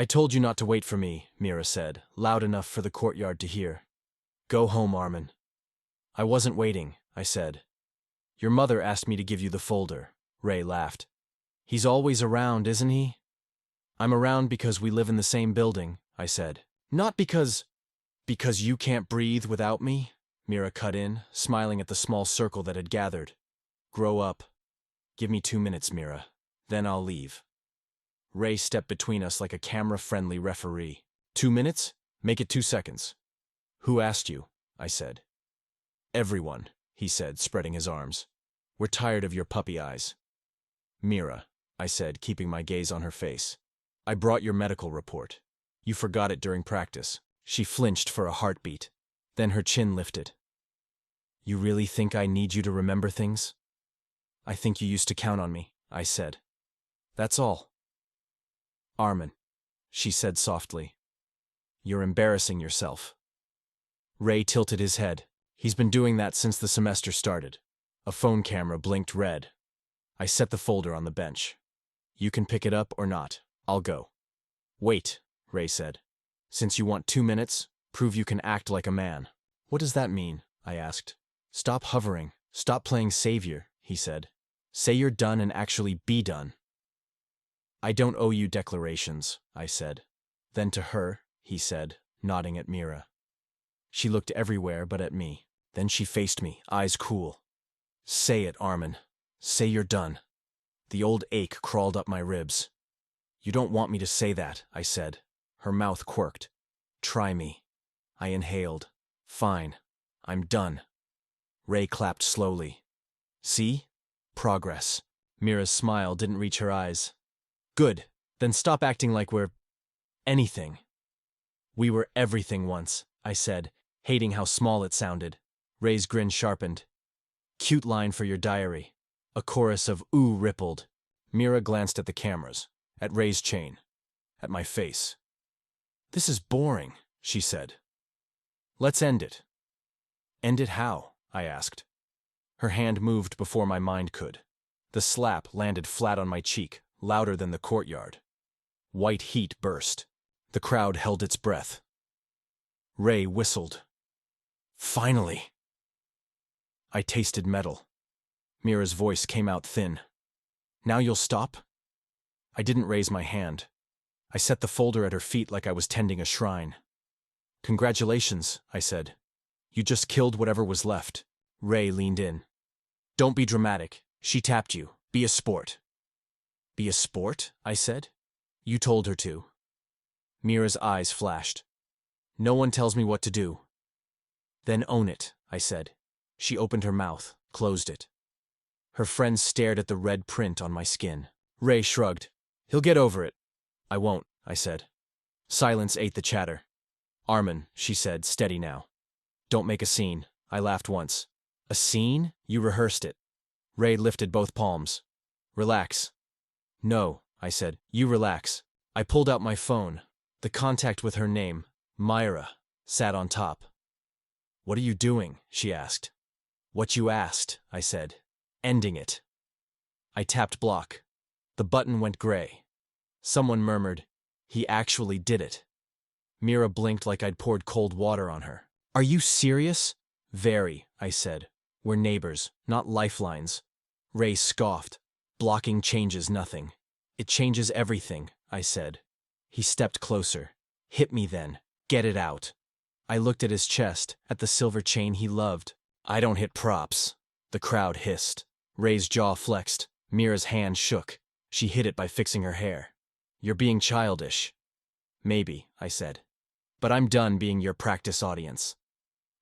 I told you not to wait for me, Mira said, loud enough for the courtyard to hear. Go home, Arman. I wasn't waiting, I said. Your mother asked me to give you the folder. Ray laughed. He's always around, isn't he? I'm around because we live in the same building, I said. Not because you can't breathe without me? Mira cut in, smiling at the small circle that had gathered. Grow up. Give me 2 minutes, Mira. Then I'll leave. Ray stepped between us like a camera-friendly referee. 2 minutes? Make it 2 seconds. Who asked you? I said. Everyone, he said, spreading his arms. We're tired of your puppy eyes. Mira, I said, keeping my gaze on her face. I brought your medical report. You forgot it during practice. She flinched for a heartbeat. Then her chin lifted. You really think I need you to remember things? I think you used to count on me, I said. That's all. Arman, she said softly. You're embarrassing yourself. Ray tilted his head. He's been doing that since the semester started. A phone camera blinked red. I set the folder on the bench. You can pick it up or not. I'll go. Wait, Ray said. Since you want 2 minutes, prove you can act like a man. What does that mean? I asked. Stop hovering. Stop playing savior, he said. Say you're done and actually be done. I don't owe you declarations, I said. Then to her, he said, nodding at Mira. She looked everywhere but at me. Then she faced me, eyes cool. Say it, Arman. Say you're done. The old ache crawled up my ribs. You don't want me to say that, I said. Her mouth quirked. Try me. I inhaled. Fine. I'm done. Ray clapped slowly. See? Progress. Mira's smile didn't reach her eyes. Good. Then stop acting like we're anything. We were everything once, I said, hating how small it sounded. Ray's grin sharpened. Cute line for your diary. A chorus of ooh rippled. Mira glanced at the cameras, at Ray's chain, at my face. This is boring, she said. Let's end it. End it how? I asked. Her hand moved before my mind could. The slap landed flat on my cheek, louder than the courtyard. White heat burst. The crowd held its breath. Ray whistled. Finally. I tasted metal. Mira's voice came out thin. Now you'll stop? I didn't raise my hand. I set the folder at her feet like I was tending a shrine. Congratulations, I said. You just killed whatever was left. Ray leaned in. Don't be dramatic. She tapped you. Be a sport. Be a sport? I said. You told her to. Mira's eyes flashed. No one tells me what to do. Then own it, I said. She opened her mouth, closed it. Her friends stared at the red print on my skin. Ray shrugged. He'll get over it. I won't, I said. Silence ate the chatter. Arman, she said, steady now. Don't make a scene. I laughed once. A scene? You rehearsed it. Ray lifted both palms. Relax. No, I said. You relax. I pulled out my phone. The contact with her name, Mira, sat on top. What are you doing? She asked. What you asked, I said. Ending it. I tapped block. The button went gray. Someone murmured, he actually did it. Mira blinked like I'd poured cold water on her. Are you serious? Very, I said. We're neighbors, not lifelines. Ray scoffed. Blocking changes nothing. It changes everything, I said. He stepped closer. Hit me then. Get it out. I looked at his chest, at the silver chain he loved. I don't hit props. The crowd hissed. Ray's jaw flexed. Mira's hand shook. She hid it by fixing her hair. You're being childish. Maybe, I said. But I'm done being your practice audience.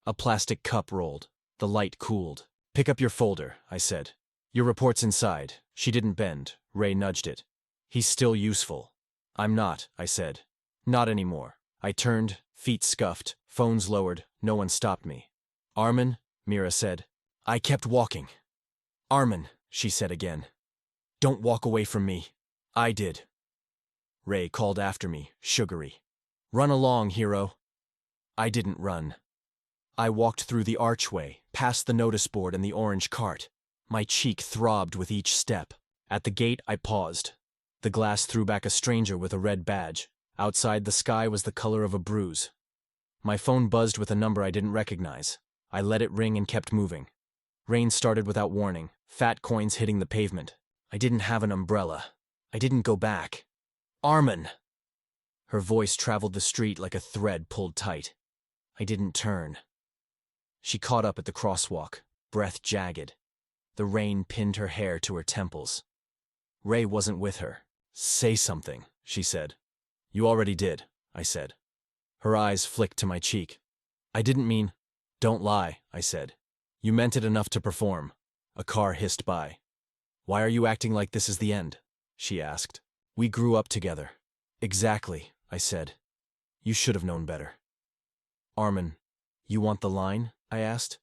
A plastic cup rolled. The light cooled. Pick up your folder, I said. Your report's inside. She didn't bend. Ray nudged it. He's still useful. I'm not, I said. Not anymore. I turned, feet scuffed, phones lowered. No one stopped me. Arman, Mira said. I kept walking. Arman, she said again. Don't walk away from me. I did. Ray called after me, sugary. Run along, hero. I didn't run. I walked through the archway, past the notice board and the orange cart. My cheek throbbed with each step. At the gate, I paused. The glass threw back a stranger with a red badge. Outside, the sky was the color of a bruise. My phone buzzed with a number I didn't recognize. I let it ring and kept moving. Rain started without warning, fat coins hitting the pavement. I didn't have an umbrella. I didn't go back. Arman! Her voice traveled the street like a thread pulled tight. I didn't turn. She caught up at the crosswalk, breath jagged. The rain pinned her hair to her temples. Ray wasn't with her. Say something, she said. You already did, I said. Her eyes flicked to my cheek. I didn't mean. Don't lie, I said. You meant it enough to perform. A car hissed by. Why are you acting like this is the end? She asked. We grew up together. Exactly, I said. You should have known better. Arman, you want the line? I asked.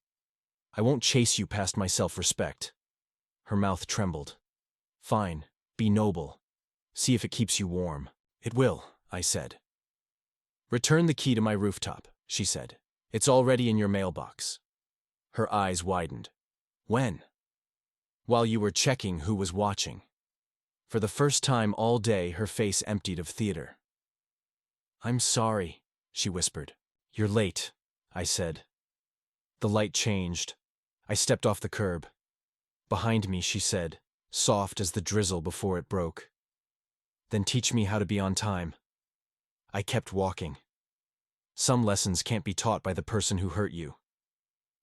I won't chase you past my self-respect. Her mouth trembled. Fine, be noble. See if it keeps you warm. It will, I said. Return the key to my rooftop, she said. It's already in your mailbox. Her eyes widened. When? While you were checking who was watching. For the first time all day, her face emptied of theater. I'm sorry, she whispered. You're late, I said. The light changed. I stepped off the curb. Behind me, she said, soft as the drizzle before it broke. Then teach me how to be on time. I kept walking. Some lessons can't be taught by the person who hurt you.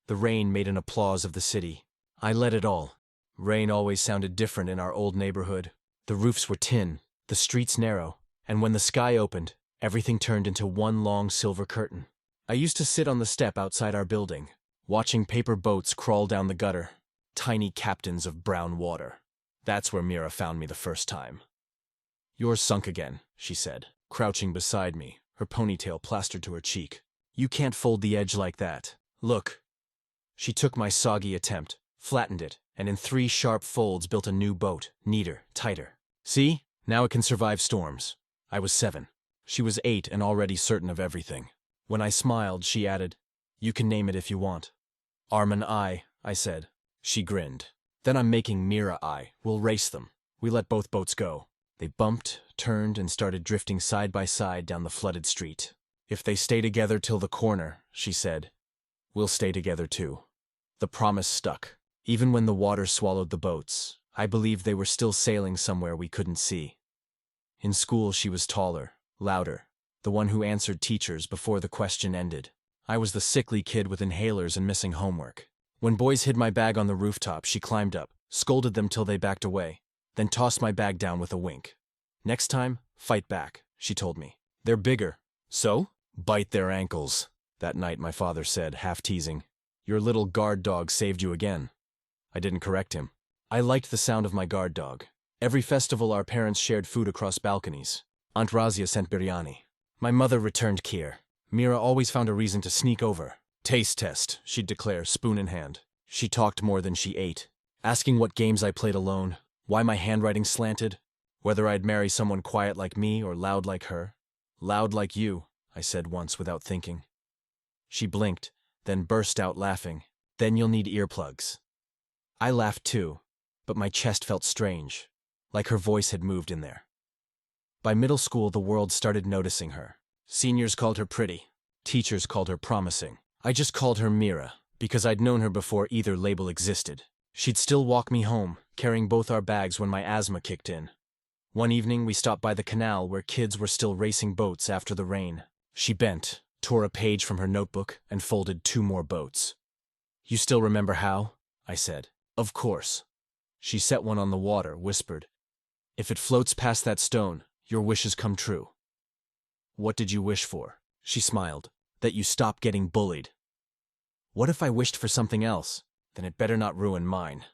The rain made an applause of the city. I let it all. Rain always sounded different in our old neighborhood. The roofs were tin, the streets narrow, and when the sky opened, everything turned into one long silver curtain. I used to sit on the step outside our building, watching paper boats crawl down the gutter, tiny captains of brown water. That's where Mira found me the first time. Yours sunk again, she said, crouching beside me, her ponytail plastered to her cheek. You can't fold the edge like that. Look. She took my soggy attempt, flattened it, and in 3 sharp folds built a new boat, neater, tighter. See? Now it can survive storms. I was 7. She was 8 and already certain of everything. When I smiled, she added, You can name it if you want. Arman I said. She grinned. Then I'm making Mira We'll race them. We let both boats go. They bumped, turned, and started drifting side by side down the flooded street. If they stay together till the corner, she said, we'll stay together too. The promise stuck. Even when the water swallowed the boats, I believed they were still sailing somewhere we couldn't see. In school, she was taller, louder, the one who answered teachers before the question ended. I was the sickly kid with inhalers and missing homework. When boys hid my bag on the rooftop, she climbed up, scolded them till they backed away, then tossed my bag down with a wink. Next time, fight back, she told me. They're bigger. So? Bite their ankles. That night, my father said, half teasing. Your little guard dog saved you again. I didn't correct him. I liked the sound of my guard dog. Every festival, our parents shared food across balconies. Aunt Razia sent biryani. My mother returned kheer. Mira always found a reason to sneak over. Taste test, she'd declare, spoon in hand. She talked more than she ate, asking what games I played alone, why my handwriting slanted, whether I'd marry someone quiet like me or loud like her. Loud like you, I said once without thinking. She blinked, then burst out laughing. Then you'll need earplugs. I laughed too, but my chest felt strange, like her voice had moved in there. By middle school, the world started noticing her. Seniors called her pretty. Teachers called her promising. I just called her Mira, because I'd known her before either label existed. She'd still walk me home, carrying both our bags when my asthma kicked in. One evening, we stopped by the canal where kids were still racing boats after the rain. She bent, tore a page from her notebook, and folded 2 more boats. You still remember how? I said. Of course. She set one on the water, whispered, If it floats past that stone, your wishes come true. What did you wish for? She smiled. That you stop getting bullied. What if I wished for something else? Then it better not ruin mine.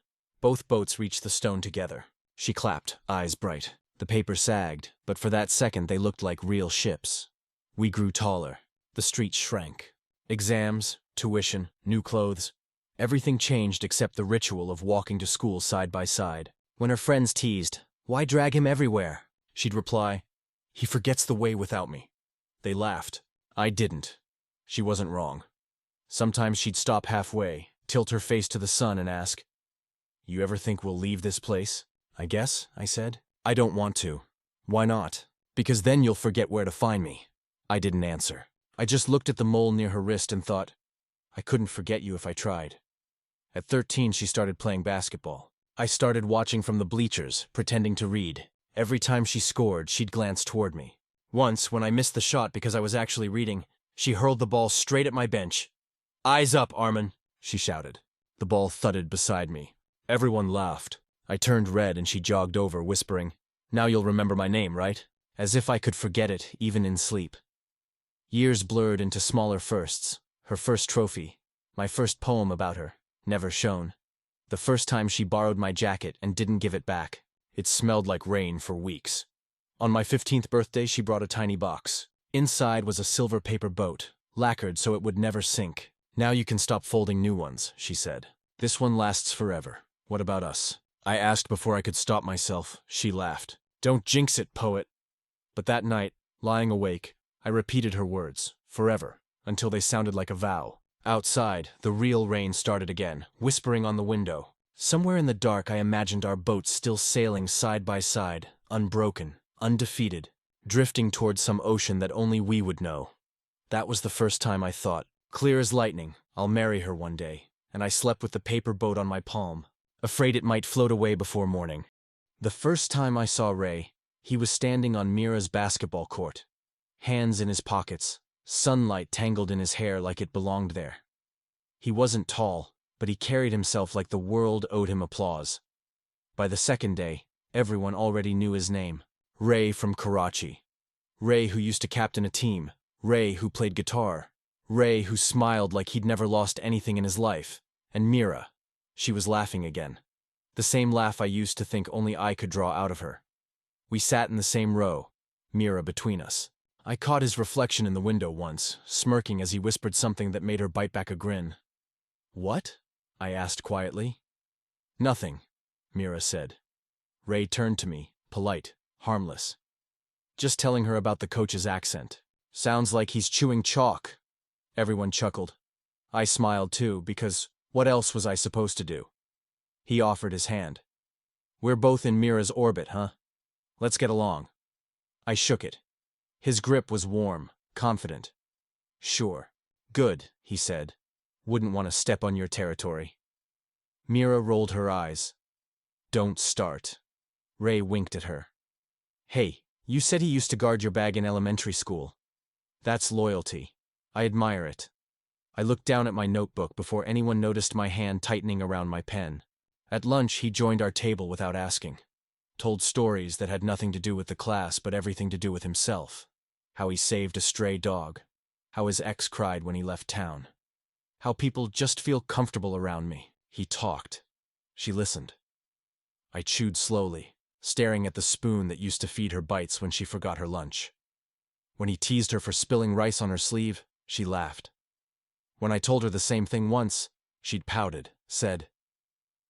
Both boats reached the stone together. She clapped, eyes bright. The paper sagged, but for that second they looked like real ships. We grew taller. The street shrank. Exams, tuition, new clothes. Everything changed except the ritual of walking to school side by side. When her friends teased, Why drag him everywhere? She'd reply, He forgets the way without me. They laughed. I didn't. She wasn't wrong. Sometimes she'd stop halfway, tilt her face to the sun and ask, You ever think we'll leave this place? I guess, I said. I don't want to. Why not? Because then you'll forget where to find me. I didn't answer. I just looked at the mole near her wrist and thought, I couldn't forget you if I tried. At 13, she started playing basketball. I started watching from the bleachers, pretending to read. Every time she scored, she'd glance toward me. Once, when I missed the shot because I was actually reading, she hurled the ball straight at my bench. "Eyes up, Arman," she shouted. The ball thudded beside me. Everyone laughed. I turned red and she jogged over, whispering, "Now you'll remember my name, right?" As if I could forget it, even in sleep. Years blurred into smaller firsts. Her first trophy, my first poem about her, never shown. The first time she borrowed my jacket and didn't give it back. It smelled like rain for weeks. On my 15th birthday, she brought a tiny box. Inside was a silver paper boat, lacquered so it would never sink. "Now you can stop folding new ones," she said. "This one lasts forever. What about us?" I asked before I could stop myself. She laughed. "Don't jinx it, poet." But that night, lying awake, I repeated her words, forever, until they sounded like a vow. Outside, the real rain started again, whispering on the window. Somewhere in the dark I imagined our boats still sailing side by side, unbroken, undefeated, drifting towards some ocean that only we would know. That was the first time I thought, clear as lightning, I'll marry her one day, and I slept with the paper boat on my palm, afraid it might float away before morning. The first time I saw Ray, he was standing on Mira's basketball court, hands in his pockets, sunlight tangled in his hair like it belonged there. He wasn't tall, but he carried himself like the world owed him applause. By the second day, everyone already knew his name. Ray from Karachi. Ray who used to captain a team. Ray who played guitar. Ray who smiled like he'd never lost anything in his life. And Mira. She was laughing again. The same laugh I used to think only I could draw out of her. We sat in the same row, Mira between us. I caught his reflection in the window once, smirking as he whispered something that made her bite back a grin. "What?" I asked quietly. "Nothing," Mira said. Ray turned to me, polite, harmless. "Just telling her about the coach's accent. Sounds like he's chewing chalk." Everyone chuckled. I smiled too, because what else was I supposed to do? He offered his hand. "We're both in Mira's orbit, huh? Let's get along." I shook it. His grip was warm, confident. "Sure. Good," he said. "Wouldn't want to step on your territory." Mira rolled her eyes. "Don't start." Ray winked at her. "Hey, you said he used to guard your bag in elementary school. That's loyalty. I admire it." I looked down at my notebook before anyone noticed my hand tightening around my pen. At lunch, he joined our table without asking. Told stories that had nothing to do with the class but everything to do with himself. How he saved a stray dog. How his ex cried when he left town. How people just feel comfortable around me. He talked. She listened. I chewed slowly, staring at the spoon that used to feed her bites when she forgot her lunch. When he teased her for spilling rice on her sleeve, she laughed. When I told her the same thing once, she'd pouted, said,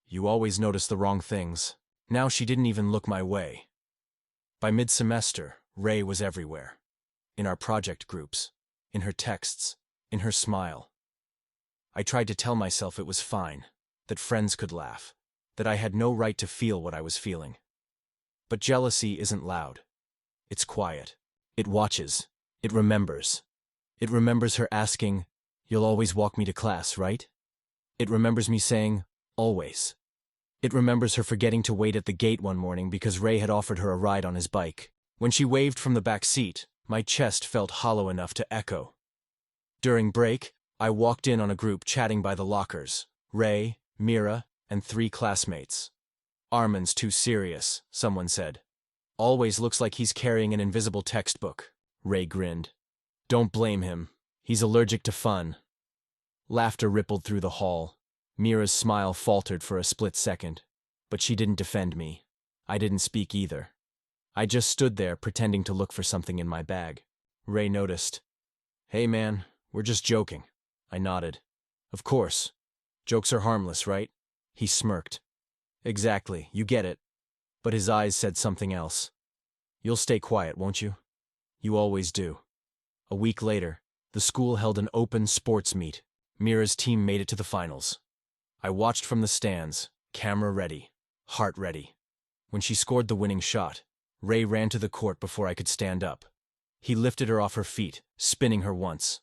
"You always notice the wrong things." Now she didn't even look my way. By mid-semester, Ray was everywhere. In our project groups, in her texts, in her smile. I tried to tell myself it was fine, that friends could laugh, that I had no right to feel what I was feeling. But jealousy isn't loud. It's quiet. It watches. It remembers. It remembers her asking, "You'll always walk me to class, right?" It remembers me saying, "Always." It remembers her forgetting to wait at the gate one morning because Ray had offered her a ride on his bike. When she waved from the back seat, my chest felt hollow enough to echo. During break, I walked in on a group chatting by the lockers. Ray, Mira, and 3 classmates. "Arman's too serious," someone said. "Always looks like he's carrying an invisible textbook." Ray grinned. "Don't blame him. He's allergic to fun." Laughter rippled through the hall. Mira's smile faltered for a split second, but she didn't defend me. I didn't speak either. I just stood there pretending to look for something in my bag. Ray noticed. "Hey man, we're just joking." I nodded. "Of course. Jokes are harmless, right?" He smirked. "Exactly, you get it." But his eyes said something else. "You'll stay quiet, won't you? You always do." A week later, the school held an open sports meet. Mira's team made it to the finals. I watched from the stands, camera ready, heart ready. When she scored the winning shot, Ray ran to the court before I could stand up. He lifted her off her feet, spinning her once.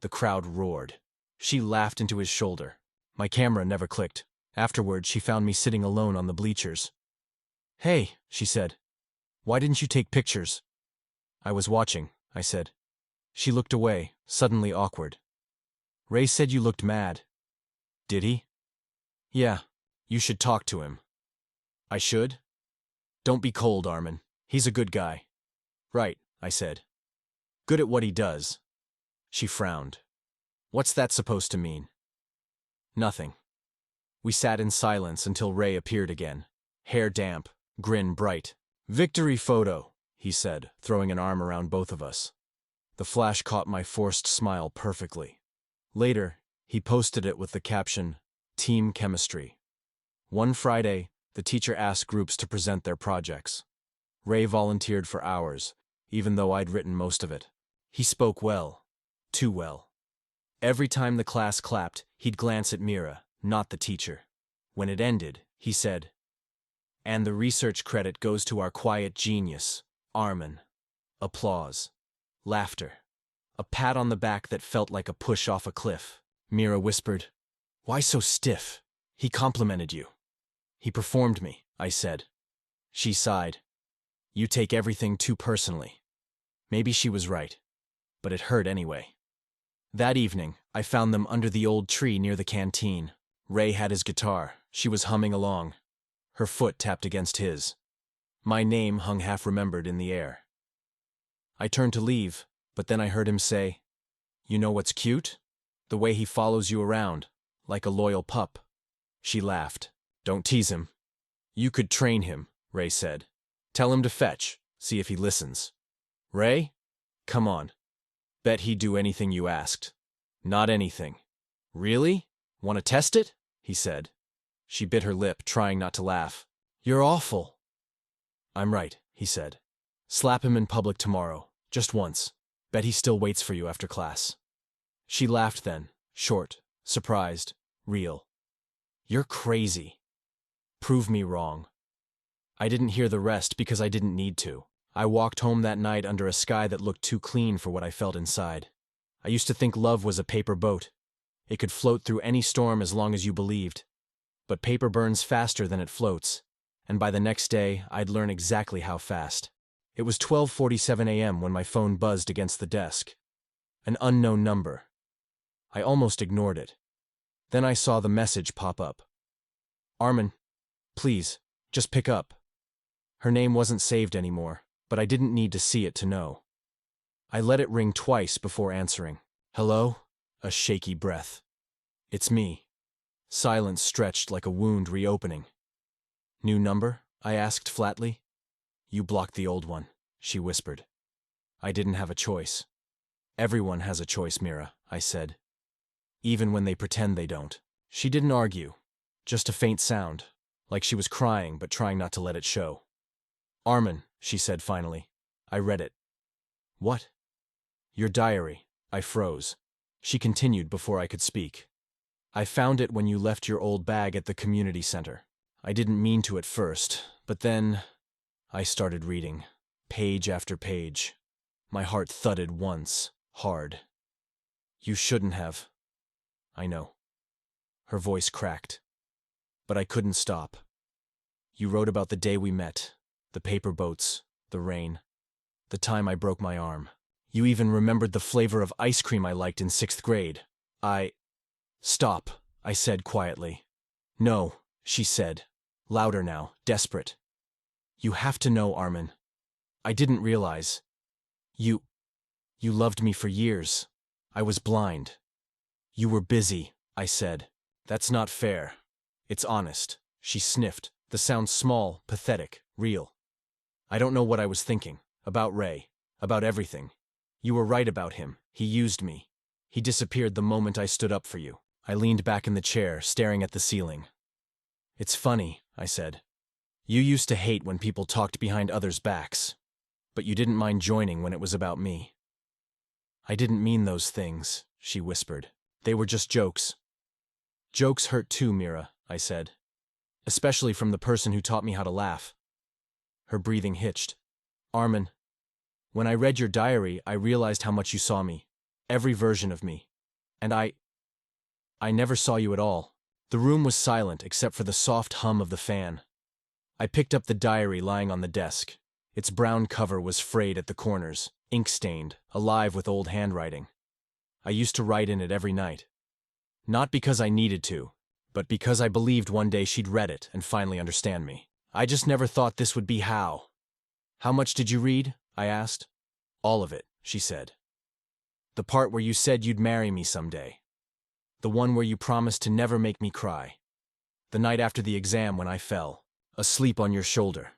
The crowd roared. She laughed into his shoulder. My camera never clicked. Afterward, she found me sitting alone on the bleachers. "Hey," she said. "Why didn't you take pictures?" "I was watching," I said. She looked away, suddenly awkward. "Ray said you looked mad." "Did he?" "Yeah. You should talk to him." "I should?" "Don't be cold, Arman. He's a good guy." "Right," I said. "Good at what he does." She frowned. "What's that supposed to mean?" "Nothing." We sat in silence until Ray appeared again. Hair damp, grin bright. "Victory photo," he said, throwing an arm around both of us. The flash caught my forced smile perfectly. Later, he posted it with the caption, "Team Chemistry." One Friday, the teacher asked groups to present their projects. Ray volunteered for hours, even though I'd written most of it. He spoke well. Too well. Every time the class clapped, he'd glance at Mira, not the teacher. When it ended, he said, "And the research credit goes to our quiet genius, Arman." Applause. Laughter. A pat on the back that felt like a push off a cliff. Mira whispered, "Why so stiff? He complimented you." "He performed me," I said. She sighed. "You take everything too personally." Maybe she was right, but it hurt anyway. That evening, I found them under the old tree near the canteen. Ray had his guitar. She was humming along. Her foot tapped against his. My name hung half-remembered in the air. I turned to leave, but then I heard him say, "You know what's cute? The way he follows you around, like a loyal pup." She laughed. "Don't tease him." "You could train him," Ray said. "Tell him to fetch, see if he listens." "Ray? Come on. Bet he'd do anything you asked." "Not anything." "Really? Want to test it?" he said. She bit her lip, trying not to laugh. "You're awful." "I'm right," he said. "Slap him in public tomorrow, just once. Bet he still waits for you after class." She laughed then, short, surprised, real. "You're crazy." "Prove me wrong." I didn't hear the rest because I didn't need to. I walked home that night under a sky that looked too clean for what I felt inside. I used to think love was a paper boat. It could float through any storm as long as you believed. But paper burns faster than it floats, and by the next day, I'd learn exactly how fast. It was 12:47 a.m. when my phone buzzed against the desk. An unknown number. I almost ignored it. Then I saw the message pop up. "Arman, please, just pick up." Her name wasn't saved anymore, but I didn't need to see it to know. I let it ring twice before answering. "Hello?" A shaky breath. "It's me." Silence stretched like a wound reopening. "New number?" I asked flatly. "You blocked the old one," she whispered. I didn't have a choice. "Everyone has a choice, Mira," I said. "Even when they pretend they don't." She didn't argue. Just a faint sound, like she was crying but trying not to let it show. "Arman," she said finally. I read it. "What?" "Your diary." I froze. She continued before I could speak. "I found it when you left your old bag at the community center. I didn't mean to at first, but then..." I started reading, page after page. My heart thudded once, hard. "You shouldn't have." "I know." Her voice cracked. But I couldn't stop. "You wrote about the day we met, the paper boats, the rain, the time I broke my arm. You even remembered the flavor of ice cream I liked in 6th grade. Stop," I said quietly. "No," she said, louder now, desperate. "You have to know, Arman. I didn't realize. You loved me for years. I was blind." "You were busy," I said. "That's not fair. It's honest." She sniffed, the sound small, pathetic, real. "I don't know what I was thinking. About Ray. About everything. You were right about him. He used me. He disappeared the moment I stood up for you." I leaned back in the chair, staring at the ceiling. "It's funny," I said. "You used to hate when people talked behind others' backs. But you didn't mind joining when it was about me." "I didn't mean those things," she whispered. "They were just jokes." "Jokes hurt too, Mira," I said. "Especially from the person who taught me how to laugh." Her breathing hitched. Arman, when I read your diary, I realized how much you saw me. Every version of me. And I never saw you at all. The room was silent except for the soft hum of the fan. I picked up the diary lying on the desk. Its brown cover was frayed at the corners, ink-stained, alive with old handwriting. I used to write in it every night. Not because I needed to, but because I believed one day she'd read it and finally understand me. I just never thought this would be how. How much did you read? I asked. All of it, she said. The part where you said you'd marry me someday. The one where you promised to never make me cry. The night after the exam when I fell, asleep on your shoulder.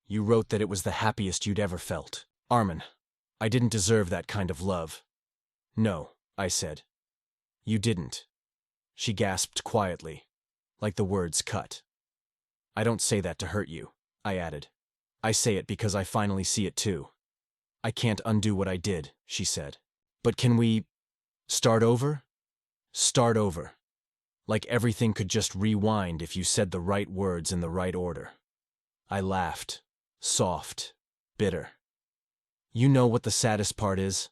You wrote that it was the happiest you'd ever felt. Arman, I didn't deserve that kind of love. No, I said. You didn't. She gasped quietly, like the words cut. I don't say that to hurt you, I added. I say it because I finally see it too. I can't undo what I did, she said. But can we start over? Start over. Like everything could just rewind if you said the right words in the right order. I laughed. Soft. Bitter. You know what the saddest part is?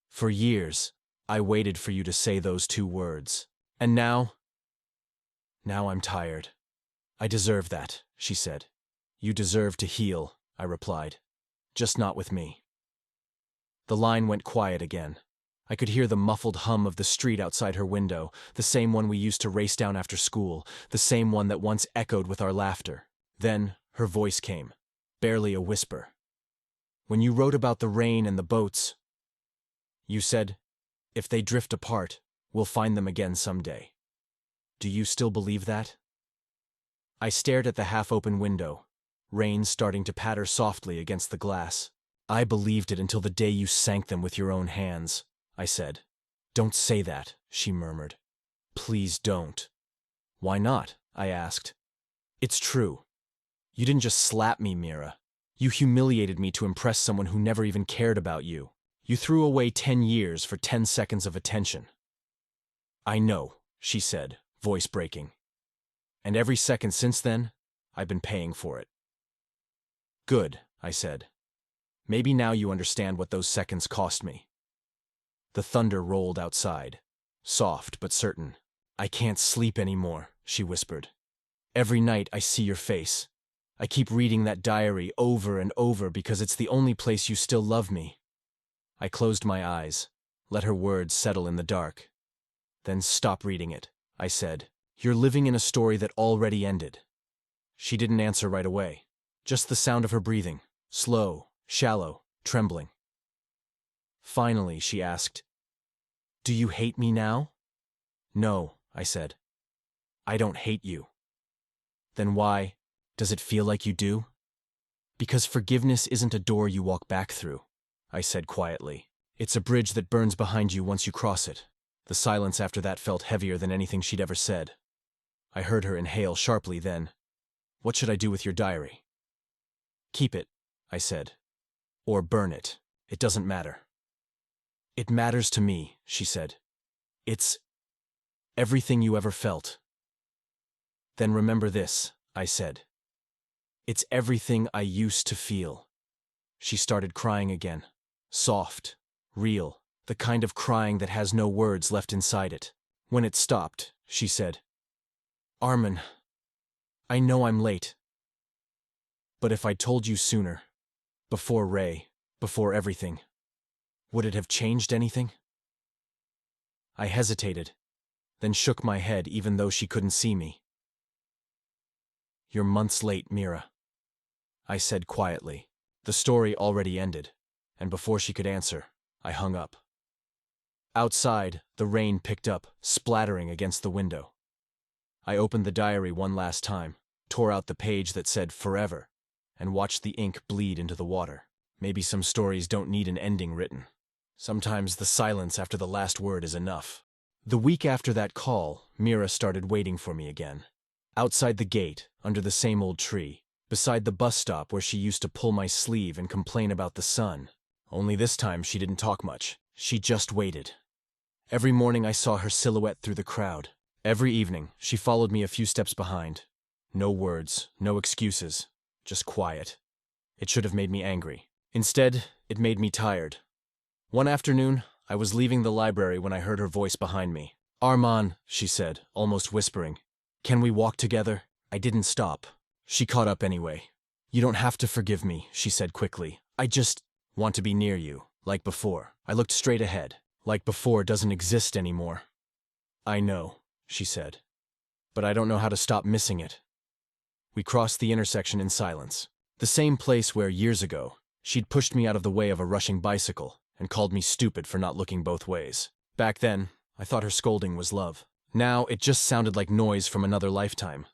For years, I waited for you to say those two words. And now I'm tired. I deserve that, she said. You deserve to heal, I replied. Just not with me. The line went quiet again. I could hear the muffled hum of the street outside her window, the same one we used to race down after school, the same one that once echoed with our laughter. Then her voice came, barely a whisper. When you wrote about the rain and the boats, you said, if they drift apart, we'll find them again someday. Do you still believe that? I stared at the half-open window, rain starting to patter softly against the glass. I believed it until the day you sank them with your own hands, I said. Don't say that, she murmured. Please don't. Why not? I asked. It's true. You didn't just slap me, Mira. You humiliated me to impress someone who never even cared about you. You threw away 10 years for 10 seconds of attention. I know, she said, voice breaking. And every second since then, I've been paying for it. Good, I said. Maybe now you understand what those seconds cost me. The thunder rolled outside, soft but certain. I can't sleep anymore, she whispered. Every night I see your face. I keep reading that diary over and over because it's the only place you still love me. I closed my eyes, let her words settle in the dark. Then stop reading it, I said. You're living in a story that already ended. She didn't answer right away. Just the sound of her breathing, slow, shallow, trembling. Finally, she asked, Do you hate me now? No, I said. I don't hate you. Then why does it feel like you do? Because forgiveness isn't a door you walk back through, I said quietly. It's a bridge that burns behind you once you cross it. The silence after that felt heavier than anything she'd ever said. I heard her inhale sharply then. What should I do with your diary? Keep it, I said. Or burn it. It doesn't matter. It matters to me, she said. It's everything you ever felt. Then remember this, I said. It's everything I used to feel. She started crying again. Soft, real, the kind of crying that has no words left inside it. When it stopped, she said, Arman, I know I'm late. But if I'd told you sooner, before Ray, before everything, would it have changed anything? I hesitated, then shook my head even though she couldn't see me. You're months late, Mira, I said quietly. The story already ended, and before she could answer, I hung up. Outside, the rain picked up, splattering against the window. I opened the diary one last time, tore out the page that said forever, and watched the ink bleed into the water. Maybe some stories don't need an ending written. Sometimes the silence after the last word is enough. The week after that call, Mira started waiting for me again. Outside the gate, under the same old tree, beside the bus stop where she used to pull my sleeve and complain about the sun. Only this time she didn't talk much. She just waited. Every morning I saw her silhouette through the crowd. Every evening, she followed me a few steps behind. No words, no excuses, just quiet. It should have made me angry. Instead, it made me tired. One afternoon, I was leaving the library when I heard her voice behind me. "Arman," she said, almost whispering. "Can we walk together?" I didn't stop. She caught up anyway. "You don't have to forgive me," she said quickly. "I just want to be near you, like before." I looked straight ahead. Like before doesn't exist anymore. "I know," she said. "But I don't know how to stop missing it." We crossed the intersection in silence. The same place where, years ago, she'd pushed me out of the way of a rushing bicycle and called me stupid for not looking both ways. Back then, I thought her scolding was love. Now, it just sounded like noise from another lifetime.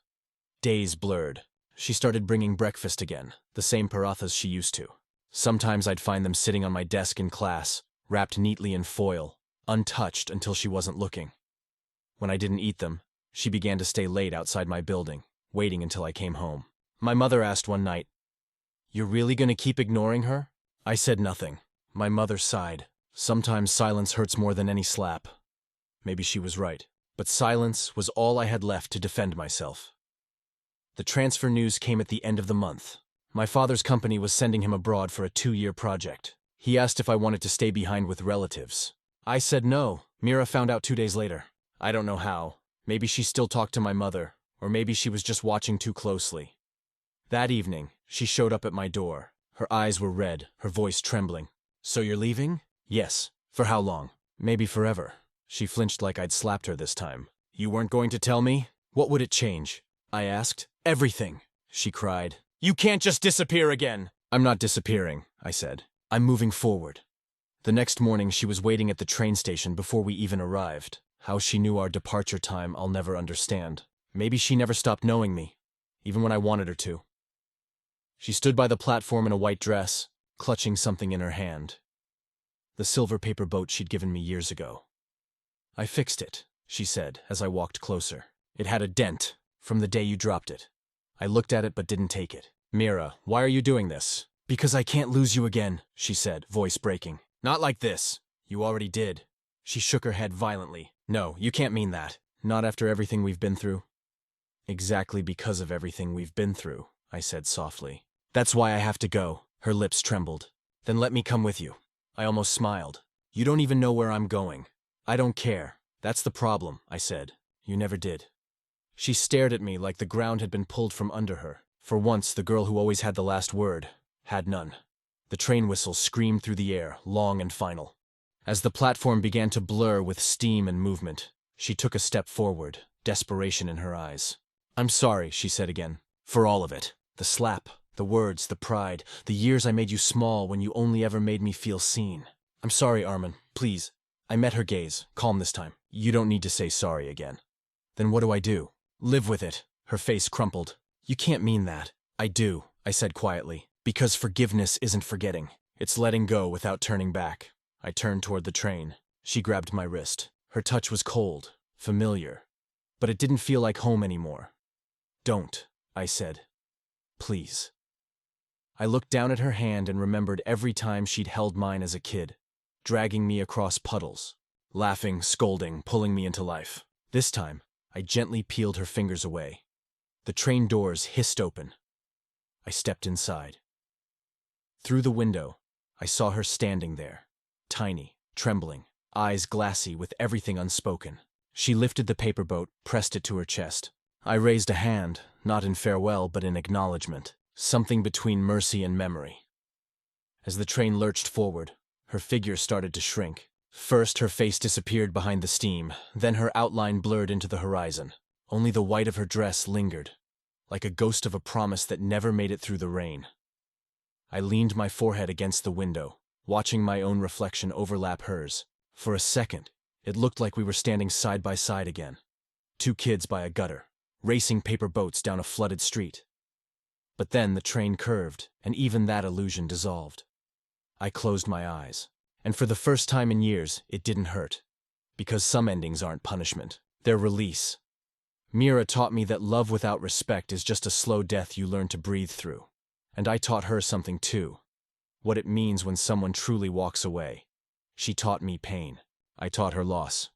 Days blurred. She started bringing breakfast again, the same parathas she used to. Sometimes I'd find them sitting on my desk in class, wrapped neatly in foil, untouched until she wasn't looking. When I didn't eat them, she began to stay late outside my building, waiting until I came home. My mother asked one night, "You're really going to keep ignoring her?" I said nothing. My mother sighed. Sometimes silence hurts more than any slap. Maybe she was right, but silence was all I had left to defend myself. The transfer news came at the end of the month. My father's company was sending him abroad for a 2-year project. He asked if I wanted to stay behind with relatives. I said no. Mira found out 2 days later. I don't know how. Maybe she still talked to my mother, or maybe she was just watching too closely. That evening, she showed up at my door. Her eyes were red, her voice trembling. "So you're leaving?" "Yes. For how long?" "Maybe forever." She flinched like I'd slapped her this time. "You weren't going to tell me?" "What would it change?" I asked. "Everything," she cried. "You can't just disappear again." "I'm not disappearing," I said. "I'm moving forward." The next morning, she was waiting at the train station before we even arrived. How she knew our departure time, I'll never understand. Maybe she never stopped knowing me, even when I wanted her to. She stood by the platform in a white dress, clutching something in her hand. The silver paper boat she'd given me years ago. "I fixed it," she said as I walked closer. "It had a dent from the day you dropped it." I looked at it but didn't take it. "Mira, why are you doing this?" "Because I can't lose you again," she said, voice breaking. "Not like this. You already did." She shook her head violently. "No, you can't mean that. Not after everything we've been through." "Exactly because of everything we've been through," I said softly. "That's why I have to go." Her lips trembled. "Then let me come with you." I almost smiled. "You don't even know where I'm going." "I don't care. That's the problem," I said. "You never did." She stared at me like the ground had been pulled from under her. For once, the girl who always had the last word had none. The train whistle screamed through the air, long and final. As the platform began to blur with steam and movement, she took a step forward, desperation in her eyes. "I'm sorry," she said again, "for all of it. The slap, the words, the pride, the years I made you small when you only ever made me feel seen. I'm sorry, Arman, please." I met her gaze, calm this time. "You don't need to say sorry again." "Then what do I do?" "Live with it." Her face crumpled. "You can't mean that." "I do," I said quietly, "because forgiveness isn't forgetting. It's letting go without turning back." I turned toward the train. She grabbed my wrist. Her touch was cold, familiar, but it didn't feel like home anymore. "Don't," I said. "Please." I looked down at her hand and remembered every time she'd held mine as a kid, dragging me across puddles, laughing, scolding, pulling me into life. This time, I gently peeled her fingers away. The train doors hissed open. I stepped inside. Through the window, I saw her standing there, tiny, trembling, eyes glassy with everything unspoken. She lifted the paper boat, pressed it to her chest. I raised a hand, not in farewell but in acknowledgement, something between mercy and memory. As the train lurched forward, her figure started to shrink. First, her face disappeared behind the steam, then her outline blurred into the horizon. Only the white of her dress lingered, like a ghost of a promise that never made it through the rain. I leaned my forehead against the window, watching my own reflection overlap hers. For a second, it looked like we were standing side by side again. Two kids by a gutter, racing paper boats down a flooded street. But then the train curved, and even that illusion dissolved. I closed my eyes. And for the first time in years, it didn't hurt. Because some endings aren't punishment, they're release. Mira taught me that love without respect is just a slow death you learn to breathe through. And I taught her something too. What it means when someone truly walks away. She taught me pain. I taught her loss.